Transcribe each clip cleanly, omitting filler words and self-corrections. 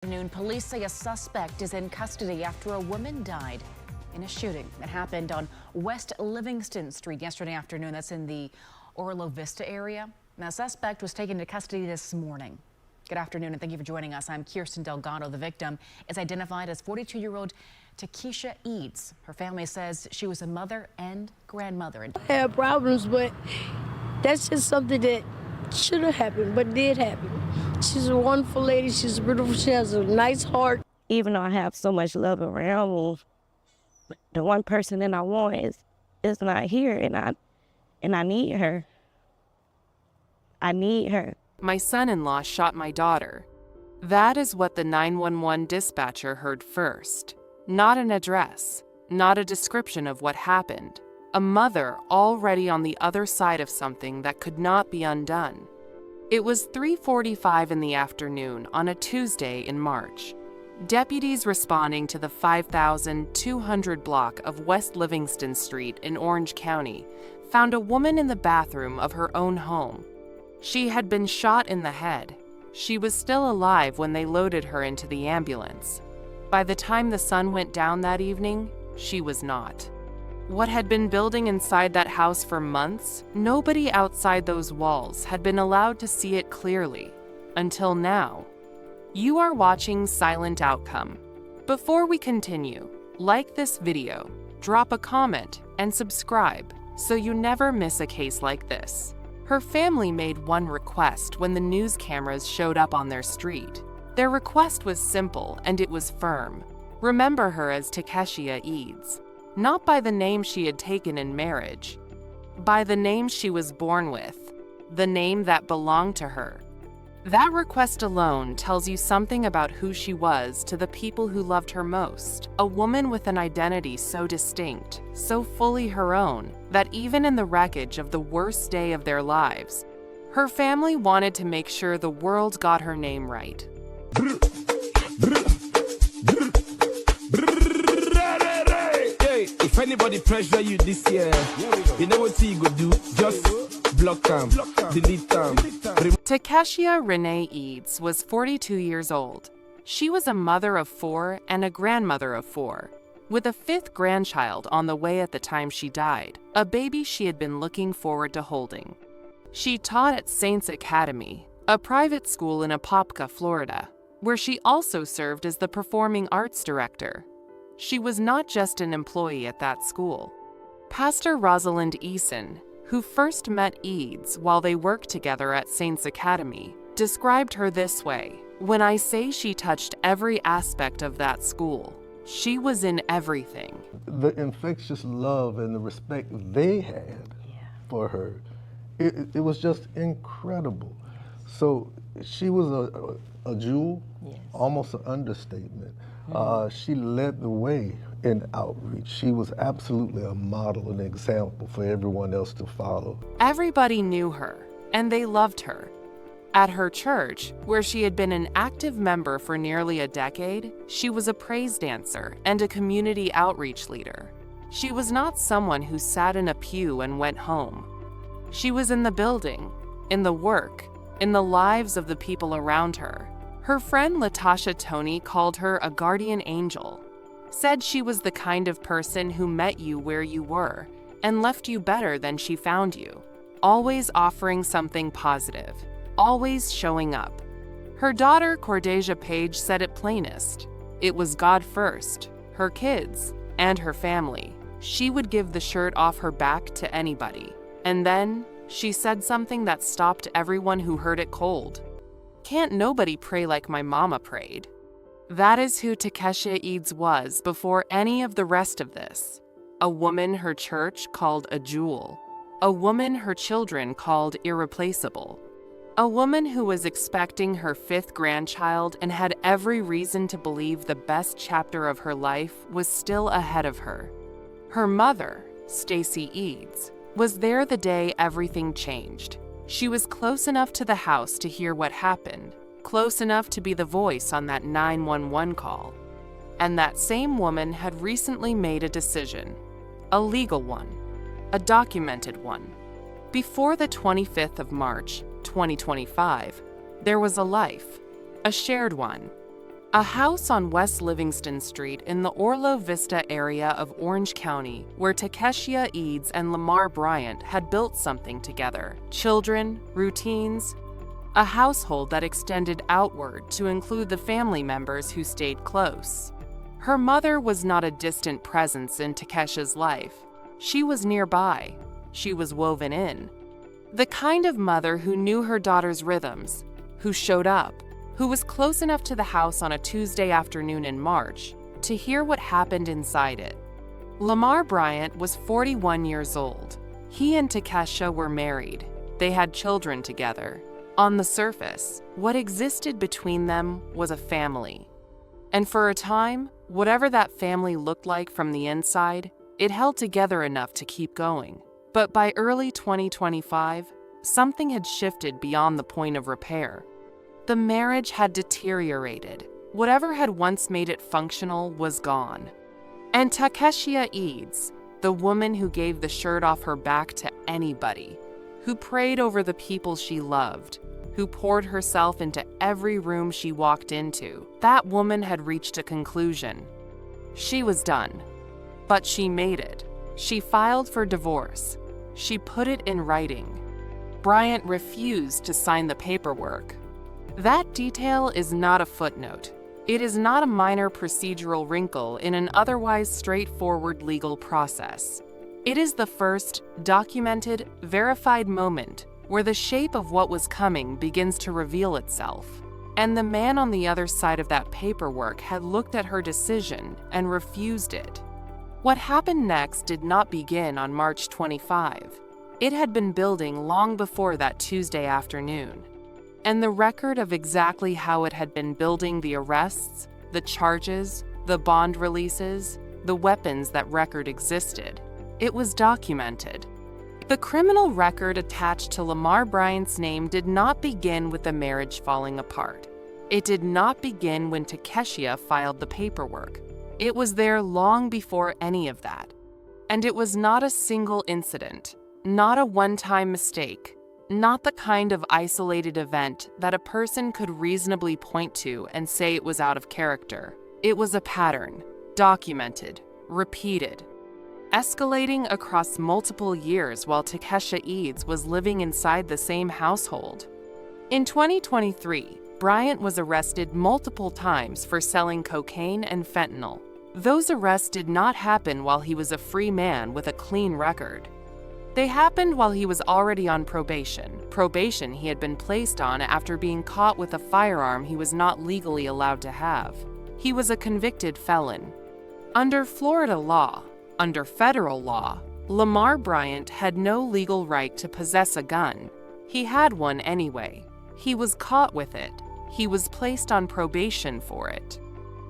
Police say a suspect is in custody after a woman died in a shooting that happened on West Livingston Street yesterday afternoon. That's in the Orlo Vista area. Now, the suspect was taken into custody this morning. Good afternoon and thank you for joining us. I'm Kirsten Delgado. The victim is identified as 42-year-old Takeshia Eads. Her family says she was a mother and grandmother. I had problems, but that's just something that should have happened, but did happen. She's a wonderful lady. She's beautiful. She has a nice heart. Even though I have so much love around me, the one person that I want is not here, and I need her. I need her. My son-in-law shot my daughter. That is what the 911 dispatcher heard first. Not an address, not a description of what happened. A mother already on the other side of something that could not be undone. It was 3:45 in the afternoon on a Tuesday in March. Deputies responding to the 5200 block of West Livingston Street in Orange County found a woman in the bathroom of her own home. She had been shot in the head. She was still alive when they loaded her into the ambulance. By the time the sun went down that evening, she was not. What had been building inside that house for months, nobody outside those walls had been allowed to see it clearly. Until now. You are watching Silent Outcome. Before we continue, like this video, drop a comment, and subscribe so you never miss a case like this. Her family made one request when the news cameras showed up on their street. Their request was simple and it was firm. Remember her as Takeshia Eads. Not by the name she had taken in marriage, by the name she was born with, the name that belonged to her. That request alone tells you something about who she was to the people who loved her most. A woman with an identity so distinct, so fully her own, that even in the wreckage of the worst day of their lives, her family wanted to make sure the world got her name right. If anybody pressure you this year, you know what you go do? Just block them, delete them. Takeshia Renee Eads was 42 years old. She was a mother of 4 and a grandmother of 4, with a 5th grandchild on the way at the time she died, a baby she had been looking forward to holding. She taught at Saints Academy, a private school in Apopka, Florida, where she also served as the performing arts director. She was not just an employee at that school. Pastor Rosalind Eason, who first met Eads while they worked together at Saints Academy, described her this way: "When I say she touched every aspect of that school, she was in everything." The infectious love and the respect they had for her, it was just incredible. So she was a jewel, almost an understatement. She led the way in outreach. She was absolutely a model, an example for everyone else to follow. Everybody knew her, and they loved her. At her church, where she had been an active member for nearly a decade, she was a praise dancer and a community outreach leader. She was not someone who sat in a pew and went home. She was in the building, in the work, in the lives of the people around her. Her friend Latasha Tony called her a guardian angel, said she was the kind of person who met you where you were and left you better than she found you, always offering something positive, always showing up. Her daughter Cordesia Page said it plainest. It was God first, her kids, and her family. She would give the shirt off her back to anybody. And then she said something that stopped everyone who heard it cold. "Can't nobody pray like my mama prayed." That is who Takeshia Eads was before any of the rest of this. A woman her church called a jewel. A woman her children called irreplaceable. A woman who was expecting her 5th grandchild and had every reason to believe the best chapter of her life was still ahead of her. Her mother, Stacy Eads, was there the day everything changed. She was close enough to the house to hear what happened, close enough to be the voice on that 911 call. And that same woman had recently made a decision, a legal one, a documented one. Before the 25th of March, 2025, there was a life, a shared one. A house on West Livingston Street in the Orlo Vista area of Orange County, where Takeshia Eads and Lamar Bryant had built something together. Children, routines, a household that extended outward to include the family members who stayed close. Her mother was not a distant presence in Takeshia's life. She was nearby. She was woven in. The kind of mother who knew her daughter's rhythms, who showed up, who was close enough to the house on a Tuesday afternoon in March to hear what happened inside it. Lamar Bryant was 41 years old. He and Takeshia were married. They had children together. On the surface, what existed between them was a family. And for a time, whatever that family looked like from the inside, it held together enough to keep going. But by early 2025, something had shifted beyond the point of repair. The marriage had deteriorated. Whatever had once made it functional was gone. And Takeshia Eads, the woman who gave the shirt off her back to anybody, who prayed over the people she loved, who poured herself into every room she walked into, that woman had reached a conclusion. She was done. But she made it. She filed for divorce. She put it in writing. Bryant refused to sign the paperwork. That detail is not a footnote. It is not a minor procedural wrinkle in an otherwise straightforward legal process. It is the first documented, verified moment where the shape of what was coming begins to reveal itself. And the man on the other side of that paperwork had looked at her decision and refused it. What happened next did not begin on March 25. It had been building long before that Tuesday afternoon. And the record of exactly how it had been building, the arrests, the charges, the bond releases, the weapons, that record existed. It was documented. The criminal record attached to Lamar Bryant's name did not begin with the marriage falling apart. It did not begin when Takeshia filed the paperwork. It was there long before any of that. And it was not a single incident, not a one-time mistake, not the kind of isolated event that a person could reasonably point to and say it was out of character. It was a pattern, documented, repeated, escalating across multiple years while Takeshia Eads was living inside the same household. In 2023, Bryant was arrested multiple times for selling cocaine and fentanyl. Those arrests did not happen while he was a free man with a clean record. They happened while he was already on probation he had been placed on after being caught with a firearm he was not legally allowed to have. He was a convicted felon. Under Florida law, under federal law, Lamar Bryant had no legal right to possess a gun. He had one anyway. He was caught with it. He was placed on probation for it.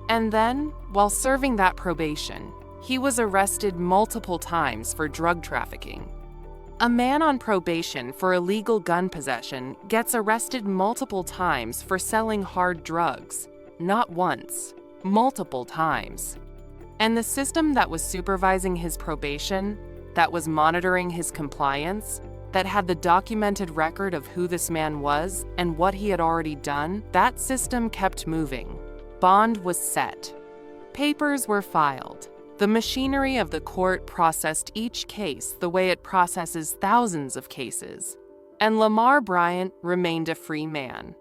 And then, while serving that probation, he was arrested multiple times for drug trafficking. A man on probation for illegal gun possession gets arrested multiple times for selling hard drugs. Not once, multiple times. And the system that was supervising his probation, that was monitoring his compliance, that had the documented record of who this man was and what he had already done, that system kept moving. Bond was set. Papers were filed. The machinery of the court processed each case the way it processes thousands of cases. And Lamar Bryant remained a free man.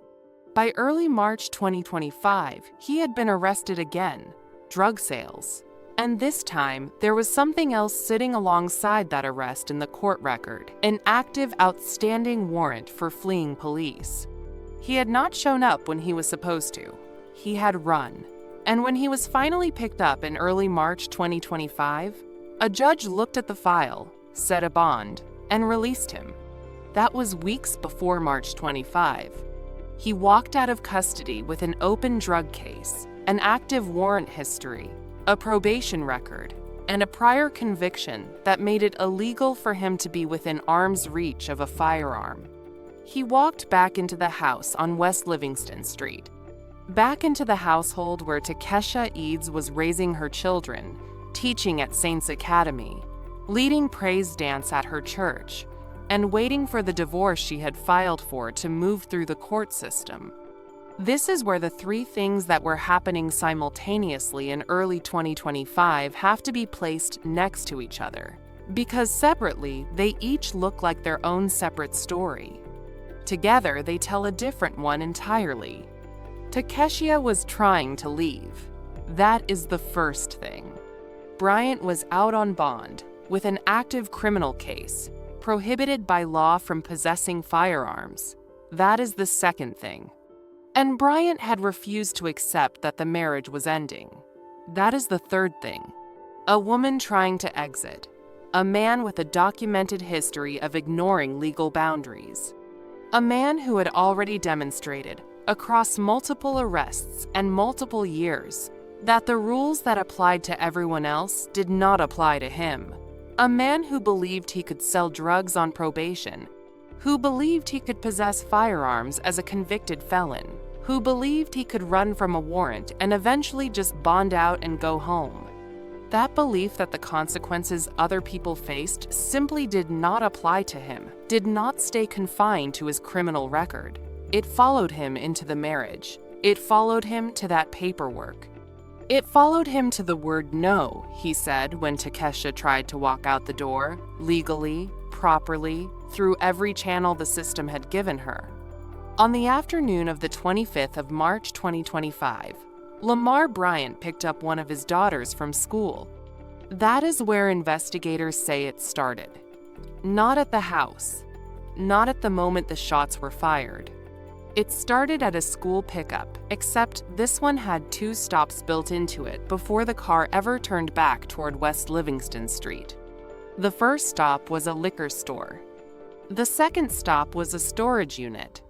By early March 2025, he had been arrested again, drug sales. And this time, there was something else sitting alongside that arrest in the court record, an active, outstanding warrant for fleeing police. He had not shown up when he was supposed to. He had run. And when he was finally picked up in early March 2025, a judge looked at the file, set a bond, and released him. That was weeks before March 25. He walked out of custody with an open drug case, an active warrant history, a probation record, and a prior conviction that made it illegal for him to be within arm's reach of a firearm. He walked back into the house on West Livingston Street, back into the household where Takeshia Eads was raising her children, teaching at Saints Academy, leading praise dance at her church, and waiting for the divorce she had filed for to move through the court system. This is where the three things that were happening simultaneously in early 2025 have to be placed next to each other, because separately, they each look like their own separate story. Together, they tell a different one entirely. Takeshia was trying to leave. That is the first thing. Bryant was out on bond, with an active criminal case, prohibited by law from possessing firearms. That is the second thing. And Bryant had refused to accept that the marriage was ending. That is the third thing. A woman trying to exit. A man with a documented history of ignoring legal boundaries. A man who had already demonstrated, across multiple arrests and multiple years, that the rules that applied to everyone else did not apply to him. A man who believed he could sell drugs on probation, who believed he could possess firearms as a convicted felon, who believed he could run from a warrant and eventually just bond out and go home. That belief that the consequences other people faced simply did not apply to him, did not stay confined to his criminal record. It followed him into the marriage. It followed him to that paperwork. It followed him to the word no, he said when Takeshia tried to walk out the door, legally, properly, through every channel the system had given her. On the afternoon of the 25th of March 2025, Lamar Bryant picked up one of his daughters from school. That is where investigators say it started. Not at the house. Not at the moment the shots were fired. It started at a school pickup, except this one had 2 stops built into it before the car ever turned back toward West Livingston Street. The first stop was a liquor store. The second stop was a storage unit.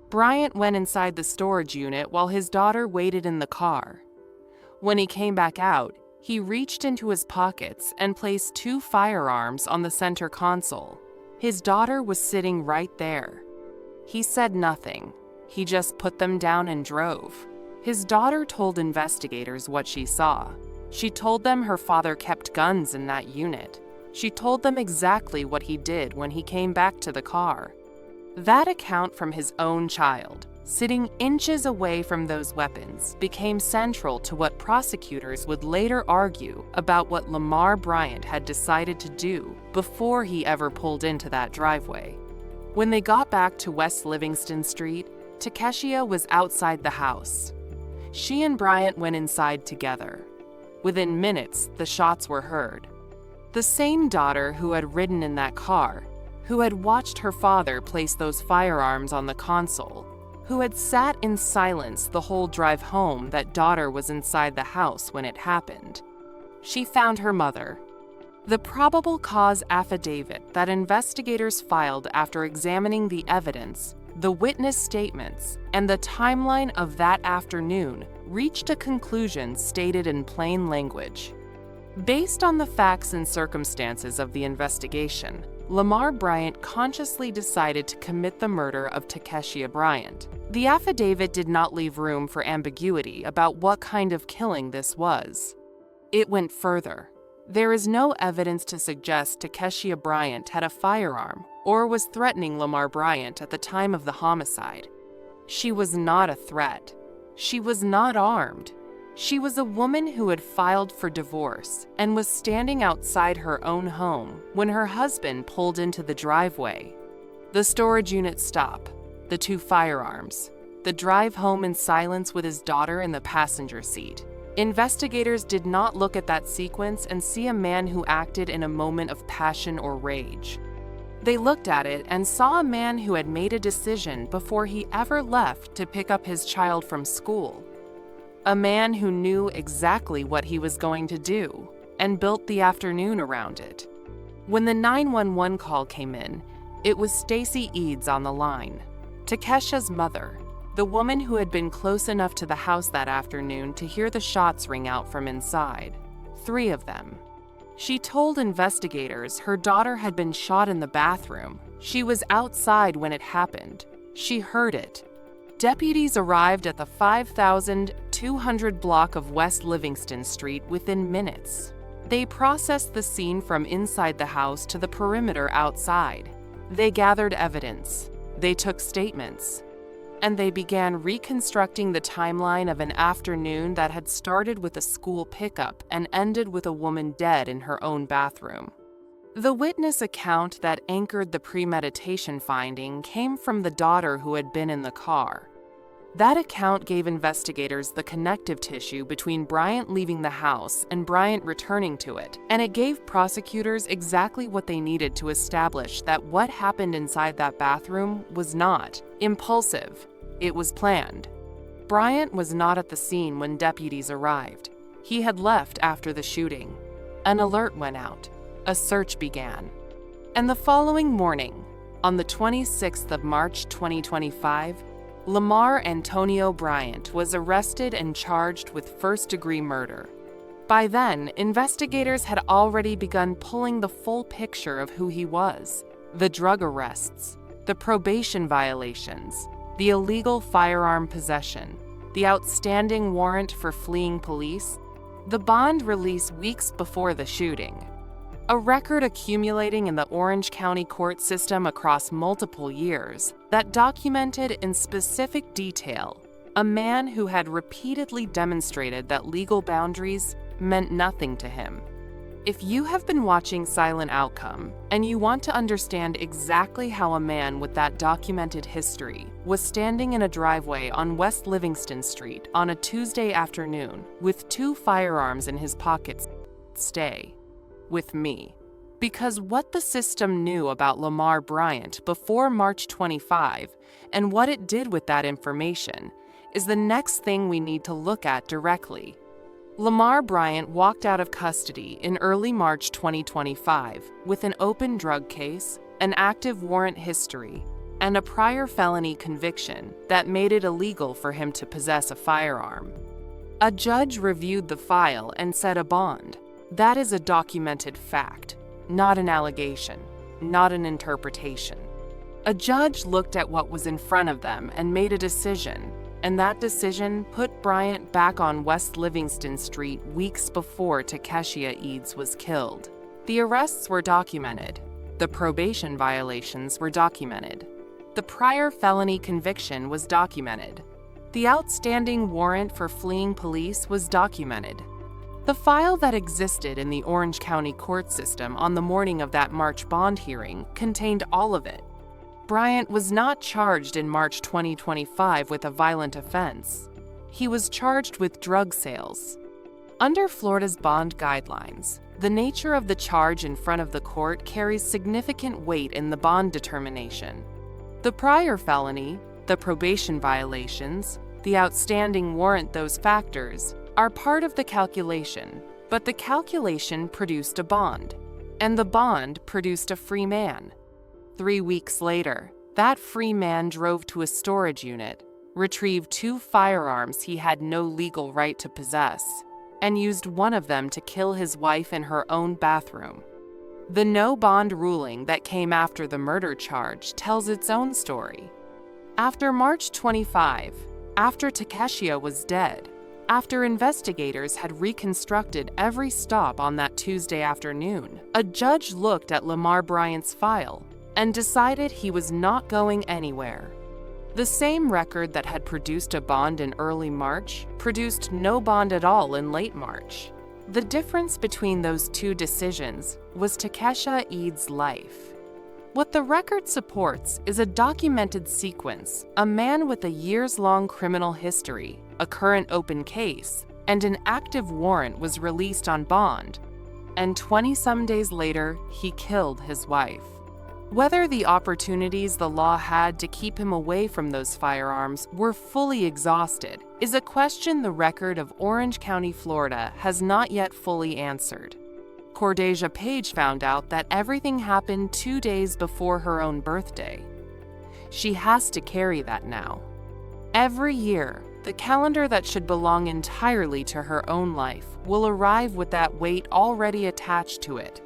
Bryant went inside the storage unit while his daughter waited in the car. When he came back out, he reached into his pockets and placed 2 firearms on the center console. His daughter was sitting right there. He said nothing. He just put them down and drove. His daughter told investigators what she saw. She told them her father kept guns in that unit. She told them exactly what he did when he came back to the car. That account from his own child, sitting inches away from those weapons, became central to what prosecutors would later argue about what Lamar Bryant had decided to do before he ever pulled into that driveway. When they got back to West Livingston Street, Takeshia was outside the house. She and Bryant went inside together. Within minutes, the shots were heard. The same daughter who had ridden in that car, who had watched her father place those firearms on the console, who had sat in silence the whole drive home, that daughter was inside the house when it happened. She found her mother. The probable cause affidavit that investigators filed after examining the evidence, the witness statements, and the timeline of that afternoon reached a conclusion stated in plain language. Based on the facts and circumstances of the investigation, Lamar Bryant consciously decided to commit the murder of Takeshia Bryant. The affidavit did not leave room for ambiguity about what kind of killing this was. It went further. There is no evidence to suggest Takeshia Bryant had a firearm or was threatening Lamar Bryant at the time of the homicide. She was not a threat. She was not armed. She was a woman who had filed for divorce and was standing outside her own home when her husband pulled into the driveway. The storage unit stop, the 2 firearms, the drive home in silence with his daughter in the passenger seat. Investigators did not look at that sequence and see a man who acted in a moment of passion or rage. They looked at it and saw a man who had made a decision before he ever left to pick up his child from school. A man who knew exactly what he was going to do and built the afternoon around it. When the 911 call came in, it was Takeshia Eads on the line, Takeshia's mother, the woman who had been close enough to the house that afternoon to hear the shots ring out from inside. 3 of them. She told investigators her daughter had been shot in the bathroom. She was outside when it happened. She heard it. Deputies arrived at the 5200 block of West Livingston Street within minutes. They processed the scene from inside the house to the perimeter outside. They gathered evidence. They took statements. and they began reconstructing the timeline of an afternoon that had started with a school pickup and ended with a woman dead in her own bathroom. The witness account that anchored the premeditation finding came from the daughter who had been in the car. That account gave investigators the connective tissue between Bryant leaving the house and Bryant returning to it, and it gave prosecutors exactly what they needed to establish that what happened inside that bathroom was not impulsive. It was planned. Bryant was not at the scene when deputies arrived. He had left after the shooting. An alert went out. A search began. And the following morning, on the 26th of March 2025, Lamar Antonio Bryant was arrested and charged with first-degree murder. By then, investigators had already begun pulling the full picture of who he was: the drug arrests, the probation violations, the illegal firearm possession, the outstanding warrant for fleeing police, the bond release weeks before the shooting. A record accumulating in the Orange County court system across multiple years that documented in specific detail a man who had repeatedly demonstrated that legal boundaries meant nothing to him. If you have been watching Silent Outcome and you want to understand exactly how a man with that documented history was standing in a driveway on West Livingston Street on a Tuesday afternoon with 2 firearms in his pockets, stay with me. Because what the system knew about Lamar Bryant before March 25 and what it did with that information is the next thing we need to look at directly. Lamar Bryant walked out of custody in early March 2025 with an open drug case, an active warrant history, and a prior felony conviction that made it illegal for him to possess a firearm. A judge reviewed the file and set a bond. That is a documented fact, not an allegation, not an interpretation. A judge looked at what was in front of them and made a decision, and that decision put Bryant back on West Livingston Street weeks before Takeshia Eads was killed. The arrests were documented. The probation violations were documented. The prior felony conviction was documented. The outstanding warrant for fleeing police was documented. The file that existed in the Orange County court system on the morning of that March bond hearing contained all of it. Bryant was not charged in March 2025 with a violent offense. He was charged with drug sales. Under Florida's bond guidelines, the nature of the charge in front of the court carries significant weight in the bond determination. The prior felony, the probation violations, the outstanding warrant, those factors are part of the calculation, but the calculation produced a bond, and the bond produced a free man. 3 weeks later, that free man drove to a storage unit, retrieved 2 firearms he had no legal right to possess, and used one of them to kill his wife in her own bathroom. The no bond ruling that came after the murder charge tells its own story. After March 25, after Takeshia was dead, after investigators had reconstructed every stop on that Tuesday afternoon, a judge looked at Lamar Bryant's file and decided he was not going anywhere. The same record that had produced a bond in early March produced no bond at all in late March. The difference between those 2 decisions was Takeshia Eads' life. What the record supports is a documented sequence, a man with a years-long criminal history, a current open case, and an active warrant was released on bond, and 20-some days later, he killed his wife. Whether the opportunities the law had to keep him away from those firearms were fully exhausted is a question the record of Orange County, Florida has not yet fully answered. Cordesia Page found out that everything happened 2 days before her own birthday. She has to carry that now. Every year, the calendar that should belong entirely to her own life will arrive with that weight already attached to it.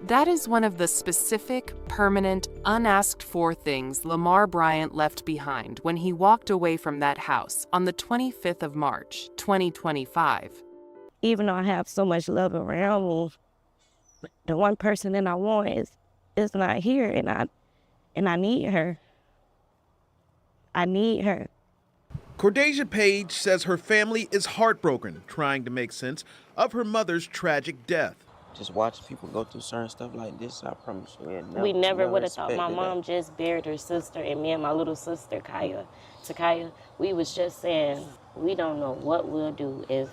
That is one of the specific, permanent, unasked-for things Lamar Bryant left behind when he walked away from that house on the 25th of March, 2025. Even though I have so much love around me, the one person that I want is not here, and I need her. I need her. Cordasia Page says her family is heartbroken trying to make sense of her mother's tragic death. Just watching people go through certain stuff like this, I promise you, We never would have thought. My expected mom that. just buried her sister, and me and my little sister, Takeshia, we was just saying, we don't know what we'll do if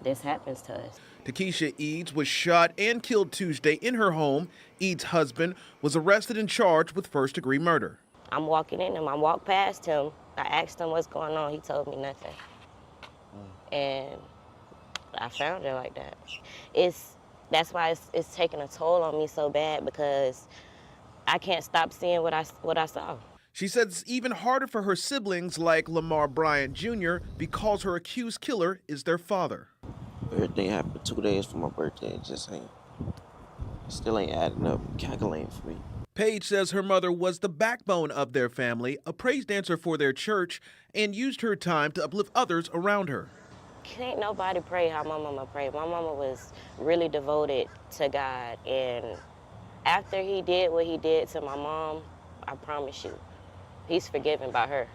this happens to us. Takeshia Eads was shot and killed Tuesday in her home. Eads' husband was arrested and charged with first-degree murder. I'm walking in, and I walked past him. I asked him what's going on. He told me nothing. And I found her like that. That's why it's taking a toll on me so bad, because I can't stop seeing what I saw. She said it's even harder for her siblings like Lamar Bryant Jr. because her accused killer is their father. Everything happened 2 days for my birthday. It still ain't adding up, calculating for me. Page says her mother was the backbone of their family, a praise dancer for their church, and used her time to uplift others around her. Can't nobody pray how my mama prayed. My mama was really devoted to God, and after he did what he did to my mom, I promise you, he's forgiven by her.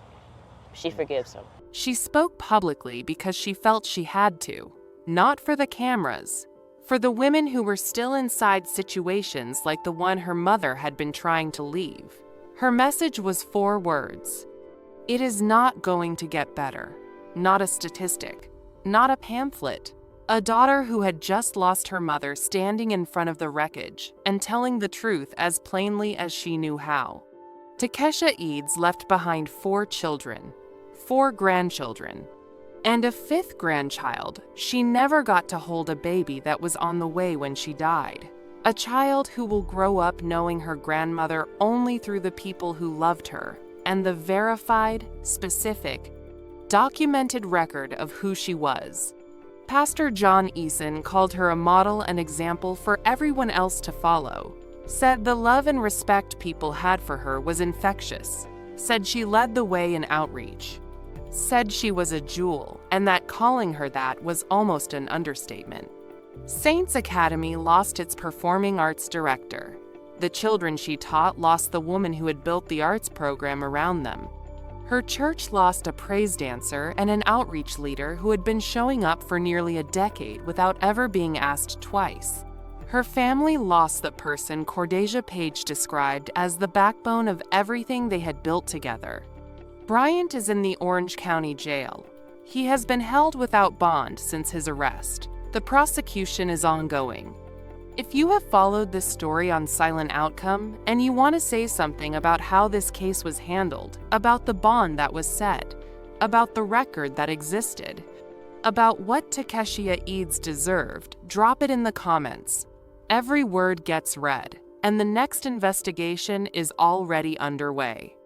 She forgives him. She spoke publicly because she felt she had to, not for the cameras, for the women who were still inside situations like the one her mother had been trying to leave. Her message was 4 words. It is not going to get better. Not a statistic. Not a pamphlet. A daughter who had just lost her mother standing in front of the wreckage and telling the truth as plainly as she knew how. Takeshia Eads left behind 4 children, 4 grandchildren, and a 5th grandchild. She never got to hold a baby that was on the way when she died. A child who will grow up knowing her grandmother only through the people who loved her and the verified, specific, documented record of who she was. Pastor John Eason called her a model and example for everyone else to follow, said the love and respect people had for her was infectious, said she led the way in outreach, said she was a jewel, and that calling her that was almost an understatement. Saints Academy lost its performing arts director. The children she taught lost the woman who had built the arts program around them. Her church lost a praise dancer and an outreach leader who had been showing up for nearly a decade without ever being asked twice. Her family lost the person Cordasia Page described as the backbone of everything they had built together. Bryant is in the Orange County Jail. He has been held without bond since his arrest. The prosecution is ongoing. If you have followed this story on Silent Outcome and you want to say something about how this case was handled, about the bond that was set, about the record that existed, about what Takeshia Eads deserved, drop it in the comments. Every word gets read, and the next investigation is already underway.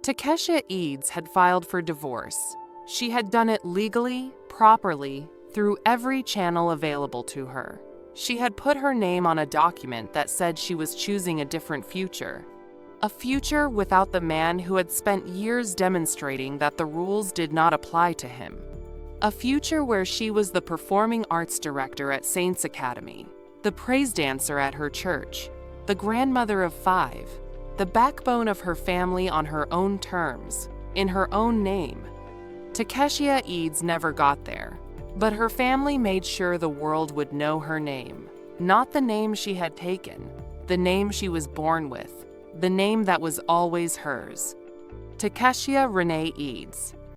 Takeshia Eads had filed for divorce. She had done it legally, properly, through every channel available to her. She had put her name on a document that said she was choosing a different future. A future without the man who had spent years demonstrating that the rules did not apply to him. A future where she was the performing arts director at Saints Academy, the praise dancer at her church, the grandmother of 5, the backbone of her family on her own terms, in her own name. Takeshia Eads never got there. But her family made sure the world would know her name. Not the name she had taken, the name she was born with, the name that was always hers. Takeshia Renee Eads.